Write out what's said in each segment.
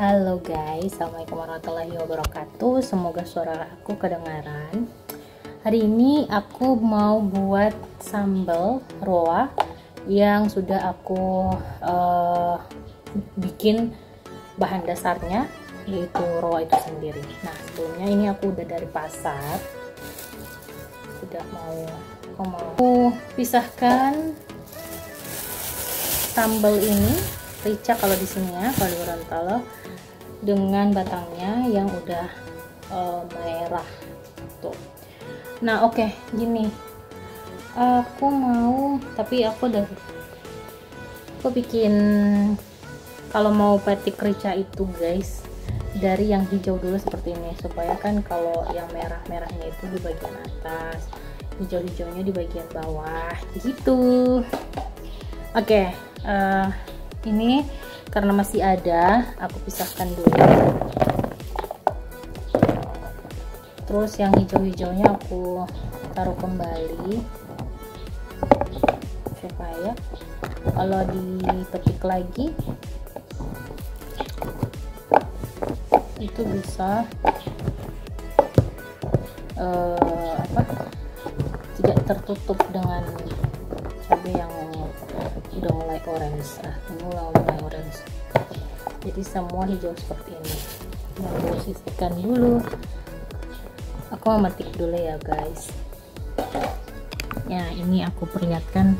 Halo guys, assalamualaikum warahmatullahi wabarakatuh. Semoga suara aku kedengaran. Hari ini aku mau buat sambal roa yang sudah aku bikin bahan dasarnya, yaitu roa itu sendiri. Nah, sebelumnya ini aku udah dari pasar, sudah mau aku pisahkan sambal ini, rica kalau di sini ya, kalau di Gorontalo, dengan batangnya yang udah merah tuh. Nah oke, gini aku mau, tapi aku bikin, kalau mau petik rica itu guys, dari yang hijau dulu seperti ini, supaya kan kalau yang merah-merahnya itu di bagian atas, hijau-hijaunya di bagian bawah gitu. Oke, ini karena masih ada, aku pisahkan dulu. Terus yang hijau-hijaunya aku taruh kembali, supaya kalau dipetik lagi itu bisa tidak tertutup dengan cabai yang udah mulai orange. Mulai orange, jadi semua hijau seperti ini. Yang mau sisihkan dulu, aku memetik dulu ya guys. Ya, ini aku perlihatkan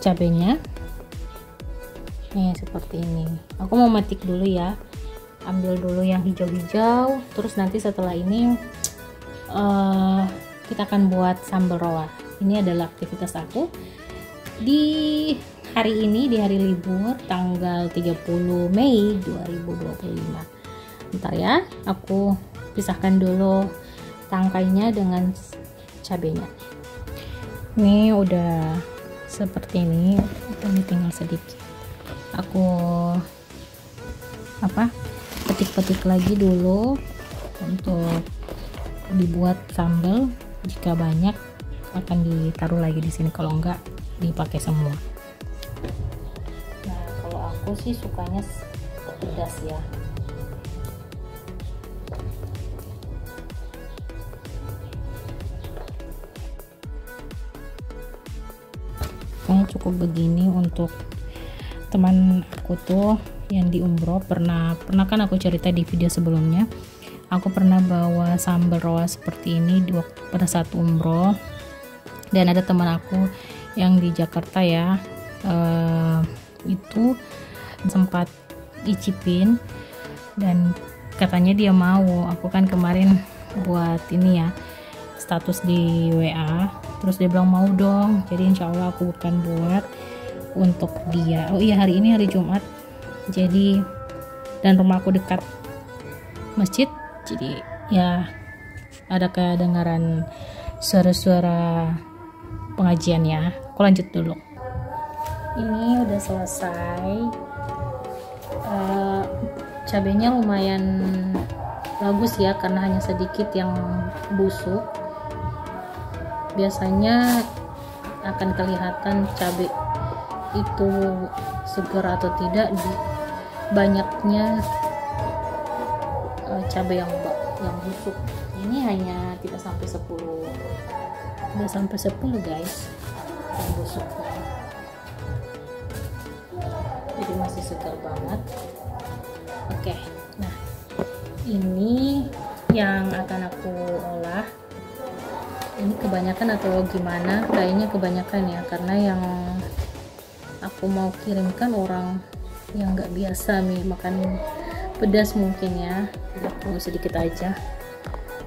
cabenya nih seperti ini. Aku mau metik dulu ya, ambil dulu yang hijau-hijau, terus nanti setelah ini kita akan buat sambal roa. Ini adalah aktivitas aku di hari ini, di hari libur tanggal 30 Mei 2025. Bentar ya, aku pisahkan dulu tangkainya dengan cabenya. Ini udah seperti ini, tinggal sedikit. Aku petik-petik lagi dulu untuk dibuat sambal. Jika banyak akan ditaruh lagi di sini, kalau enggak dipakai semua. Nah, kalau aku sih sukanya pedas ya. Kayaknya cukup begini untuk teman aku tuh yang di umroh. Pernah kan aku cerita di video sebelumnya, aku pernah bawa sambal roa seperti ini pada saat umroh, dan ada teman aku yang di Jakarta ya, itu sempat icipin dan katanya dia mau. Aku kan kemarin buat ini ya, status di WA, terus dia bilang mau dong, jadi insya Allah aku akan buat untuk dia. Oh iya, hari ini hari Jumat, jadi dan rumah aku dekat masjid, jadi ya ada kedengaran suara-suara pengajian ya. Aku lanjut dulu. Ini udah selesai. Cabenya lumayan bagus ya, karena hanya sedikit yang busuk. Biasanya akan kelihatan cabai itu segar atau tidak di banyaknya cabai yang busuk. Ini hanya tidak sampai 10, udah sampai 10 guys yang busuk, jadi masih segar banget. Oke, nah ini yang akan aku olah. Ini kebanyakan atau gimana? Kayaknya kebanyakan ya, karena yang aku mau kirimkan orang yang nggak biasa makan pedas mungkin ya. Aku sedikit aja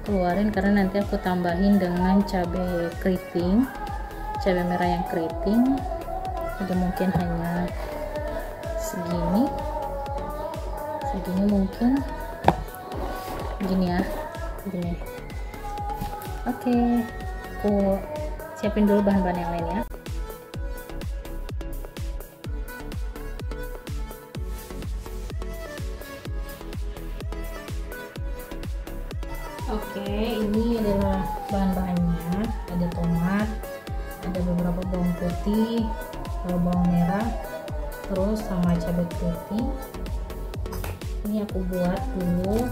keluarin, karena nanti aku tambahin dengan cabai keriting, cabai merah yang keriting. Jadi mungkin hanya segini mungkin, gini ya, gini. Oke, aku siapin dulu bahan-bahan yang lain ya. Oke, ini adalah bahan-bahannya. Ada tomat, ada beberapa bawang putih, bawang merah, terus sama cabai keriting. Ini aku buat dulu.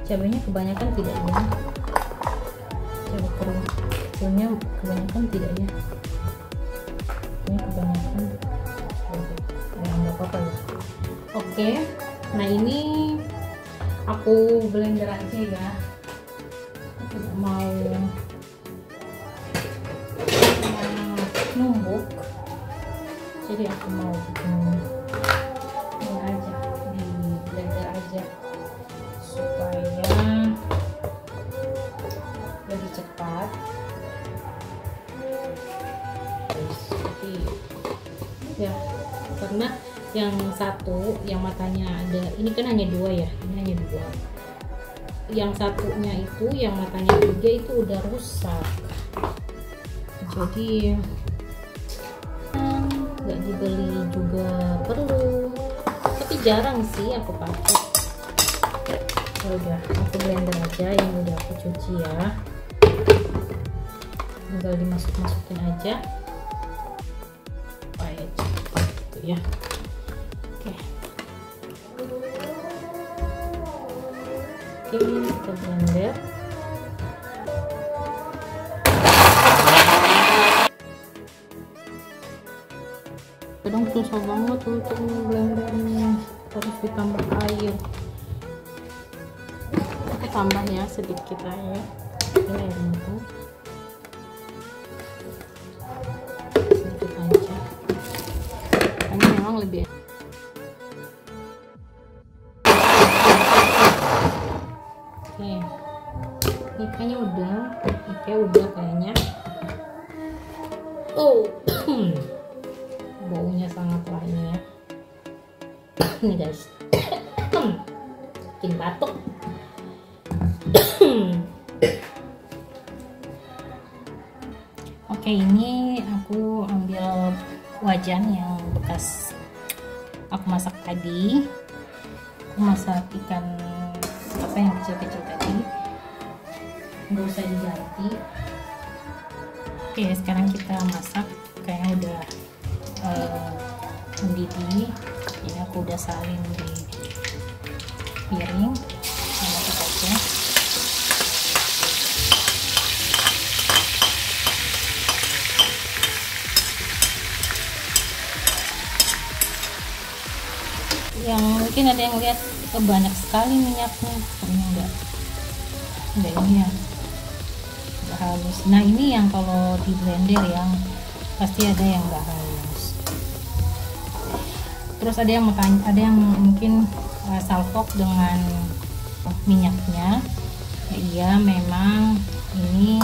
Cabenya kebanyakan tidak ya, cabai kecilnya kebanyakan tidak ya, ini kebanyakan nggak apa-apa ya. Oke, nah ini aku blender aja ya, aku mau numbuk, jadi aku mau bikin ini aja, di blender aja supaya lebih cepat. Jadi ya, karena yang satu yang matanya ada ini kan hanya dua ya, ini hanya dua, yang satunya itu yang matanya tiga itu udah rusak, jadi nggak dibeli juga perlu, tapi jarang sih aku pakai. Ya udah, aku blender aja yang udah aku cuci ya, tinggal dimasukin aja supaya cepat gitu ya. Oke, kita blender. Kadang susah banget untuk blendernya, harus ditambah air. Aku tambah ya sedikit aja, ini airnya sedikit aja, ini memang lebih. Oke, ini kayaknya udah, oke udah kayaknya. Oh baunya sangat wangi ya nih guys, bikin batuk. Oke, ini aku ambil wajan yang bekas aku masak tadi. Aku masak ikan apa yang kecil-kecil tadi, nggak usah diganti. Oke, sekarang kita masak, kayaknya udah mendidih. Ini aku udah salin di piring, masuk aja. Yang mungkin ada yang lihat banyak sekali minyaknya, ini enggak ini ya, enggak halus. Nah ini yang kalau di blender yang pasti ada yang enggak halus. Terus ada yang mungkin salfok dengan minyaknya. Ya, iya memang ini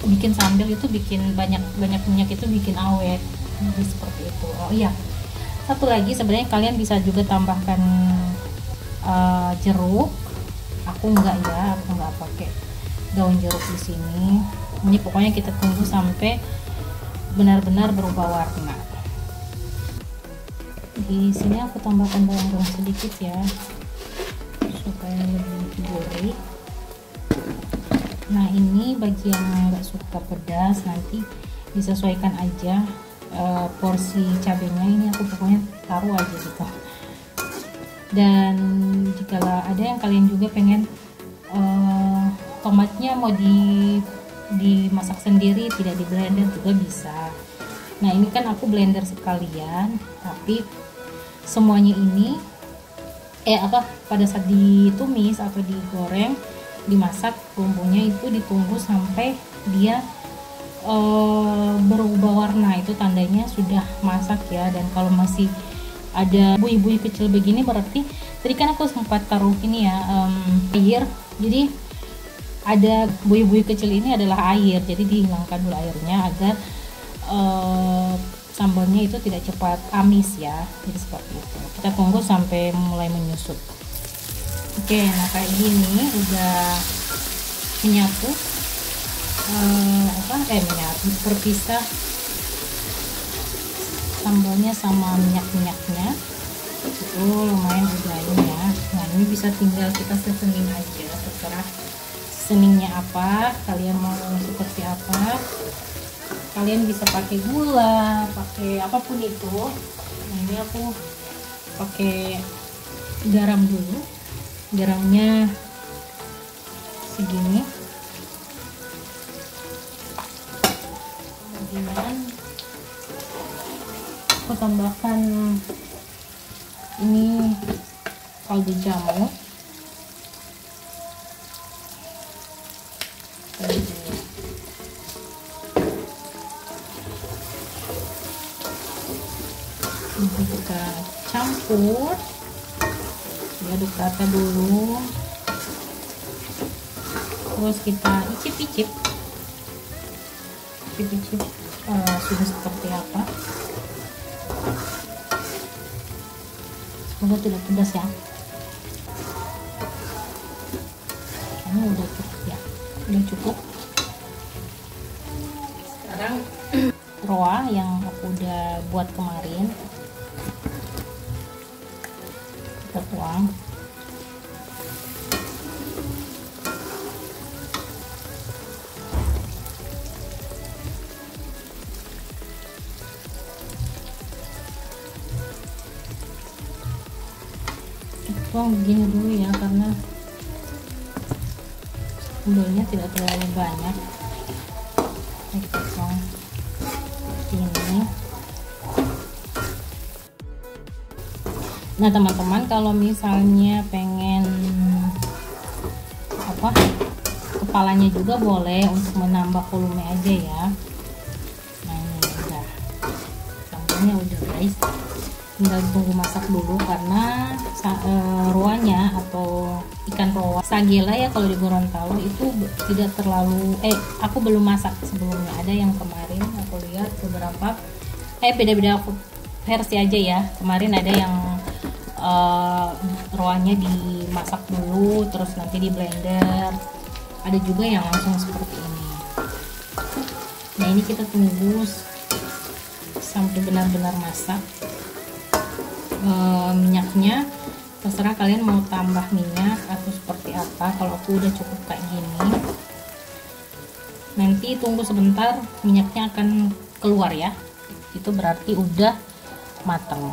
bikin sambal itu bikin banyak minyak itu bikin awet, jadi seperti itu. Oh iya, satu lagi sebenarnya kalian bisa juga tambahkan jeruk. Aku enggak ya, aku enggak pakai daun jeruk di sini. Ini pokoknya kita tunggu sampai benar-benar berubah warna. Di sini aku tambahkan bawang sedikit ya, supaya lebih gurih. Nah ini bagi yang nggak suka pedas nanti disesuaikan aja porsi cabenya. Ini aku pokoknya taruh aja gitu. Dan jika ada yang kalian juga pengen tomatnya mau dimasak sendiri, tidak di blender juga bisa. Nah ini kan aku blender sekalian, tapi semuanya ini pada saat ditumis atau digoreng, dimasak, bumbunya itu ditunggu sampai dia berubah warna, itu tandanya sudah masak ya. Dan kalau masih ada buih-buih kecil begini berarti tadi kan aku sempat taruh ini ya air, jadi ada buih-buih kecil ini adalah air, jadi dihilangkan dulu airnya agar sambalnya itu tidak cepat amis ya. Jadi seperti itu, kita tunggu sampai mulai menyusut. Oke, nah kayak gini udah menyatu, menyatu, terpisah sambalnya sama minyak-minyaknya itu lumayan udah ini ya. Nah ini bisa tinggal kita seasoning aja, terserah seasoningnya apa, kalian mau seperti apa. Kalian bisa pakai gula, pakai apapun itu. Nah ini aku pakai garam dulu. Garamnya segini. Kemudian aku tambahkan ini kaldu jamur. Kita campur, diaduk rata dulu, terus kita icip-icip sudah seperti apa. Semoga tidak pedas ya. Ini udah cukup ya, udah cukup. Sekarang roa yang aku udah buat kemarin kita tuang. Tuang begini dulu ya, karena sambalnya tidak terlalu banyak. Kita tuang ini. Nah teman-teman, kalau misalnya pengen apa, kepalanya juga boleh untuk menambah volume aja ya. Nah ini udah, sambalnya udah guys, tinggal tunggu masak dulu karena roanya atau ikan roa sagela ya kalau di Gorontalo itu tidak terlalu aku belum masak sebelumnya. Ada yang kemarin aku lihat beberapa beda-beda versi aja ya. Kemarin ada yang roanya dimasak dulu terus nanti di blender, ada juga yang langsung seperti ini. Nah ini kita tunggu sampai benar-benar masak. Minyaknya terserah kalian mau tambah minyak atau seperti apa. Kalau aku udah cukup kayak gini, nanti tunggu sebentar minyaknya akan keluar ya, itu berarti udah matang.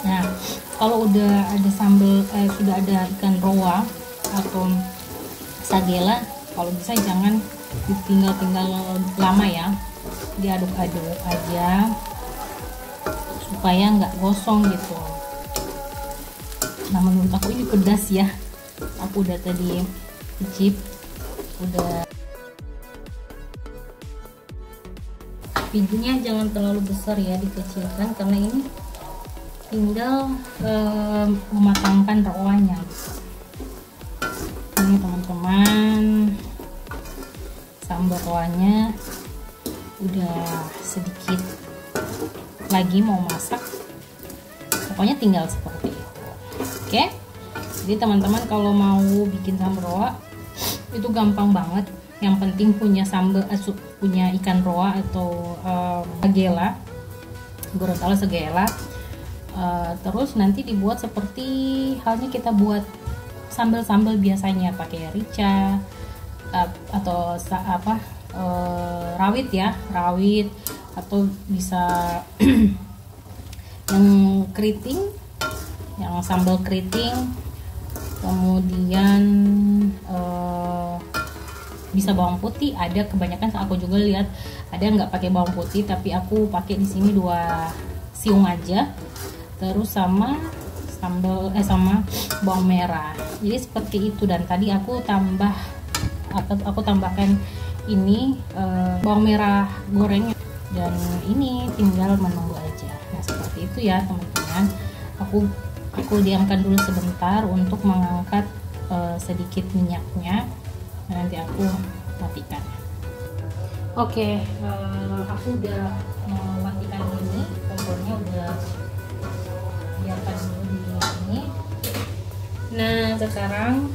Nah kalau udah ada sambal sudah ada ikan roa atau sagela, kalau bisa jangan ditinggal lama ya, diaduk-aduk aja supaya nggak gosong gitu. Nah menurut aku ini pedas ya, aku udah tadi icip, udah. Bijinya jangan terlalu besar ya, dikecilkan karena ini tinggal mematangkan roanya. Ini teman-teman, sambal roanya udah sedikit lagi mau masak, pokoknya tinggal seperti itu. Oke, jadi teman-teman kalau mau bikin sambal roa itu gampang banget. Yang penting punya sambal, punya ikan roa atau sagela, Gorontalo sagela. Terus nanti dibuat seperti halnya kita buat sambal-sambal biasanya, pakai rica atau apa rawit ya, rawit, atau bisa yang keriting, yang sambal keriting. Kemudian bisa bawang putih, ada kebanyakan aku juga lihat ada nggak pakai bawang putih, tapi aku pakai di sini 2 siung aja, terus sama sambal sama bawang merah. Jadi seperti itu. Dan tadi aku tambahkan ini bawang merah goreng, dan ini tinggal menunggu aja. Nah seperti itu ya teman-teman. Aku diamkan dulu sebentar untuk mengangkat sedikit minyaknya. Nanti aku matikan. Oke, aku udah matikan ini, kompornya udah biarkan dulu di sini. Nah sekarang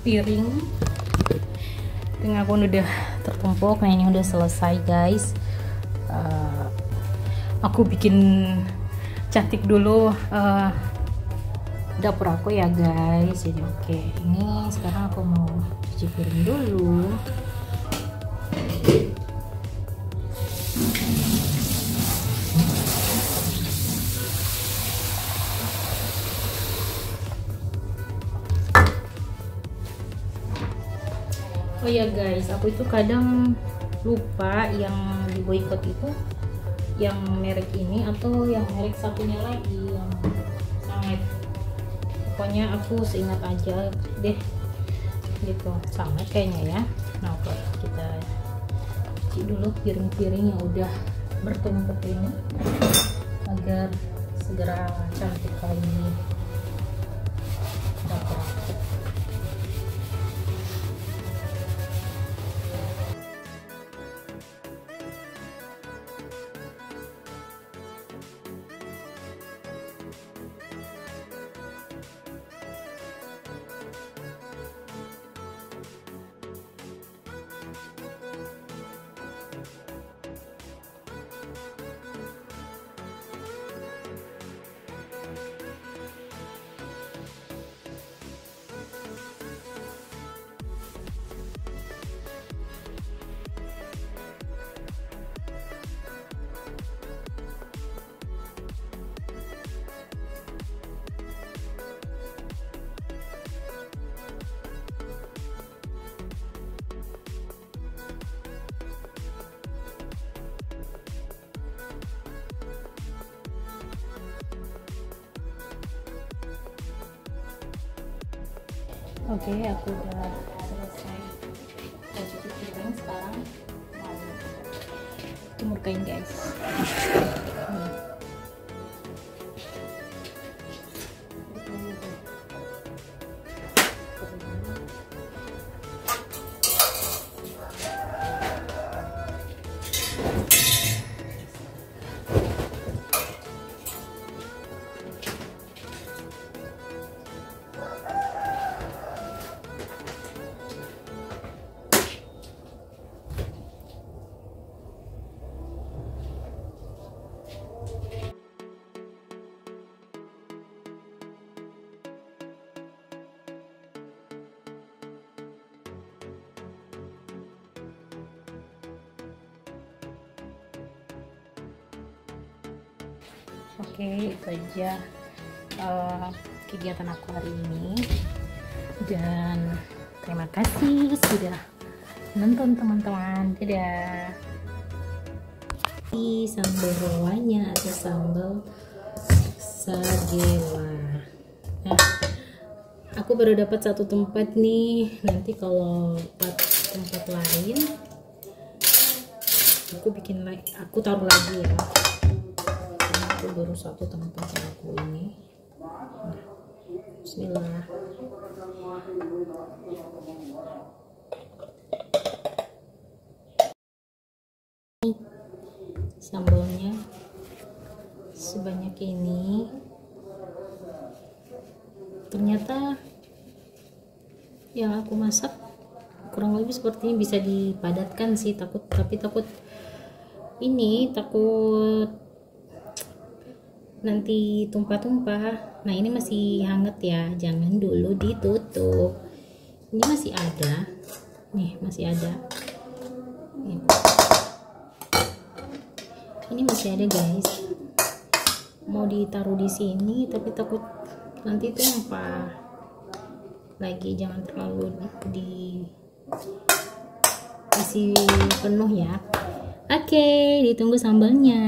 piring pun udah tertumpuk. Nah ini udah selesai guys. Aku bikin cantik dulu dapur aku ya guys. Jadi oke, ini sekarang aku mau cuci piring dulu. Oh ya guys, aku itu kadang lupa yang di boykot itu yang merek ini atau yang merek satunya lagi yang sangat, pokoknya aku seingat aja deh gitu, sangat kayaknya ya. Nah oke, kita cuci dulu piring-piring yang udah bertumpuk ini agar segera cantik lagi dapur aku. Oke, aku udah selesai cuci piring, sekarang mau jemur kain guys. Oke, itu aja kegiatan aku hari ini, dan terima kasih sudah nonton teman-teman. Dadah. Sambal bawahnya atau sambal sagewa. Nah, aku baru dapat satu tempat nih, nanti kalau tempat lain aku bikin lagi, aku taruh lagi ya. Aku baru satu tempat yang aku ini. Nah, bismillah. Sambalnya sebanyak ini, ternyata yang aku masak kurang lebih seperti ini, bisa dipadatkan sih, tapi takut nanti tumpah-tumpah. Nah ini masih hangat ya, jangan dulu ditutup. Ini masih ada nih, masih ada nih. Ini masih ada guys, mau ditaruh di sini tapi takut nanti tumpah lagi. Jangan terlalu diisi penuh ya. Oke, ditunggu sambalnya.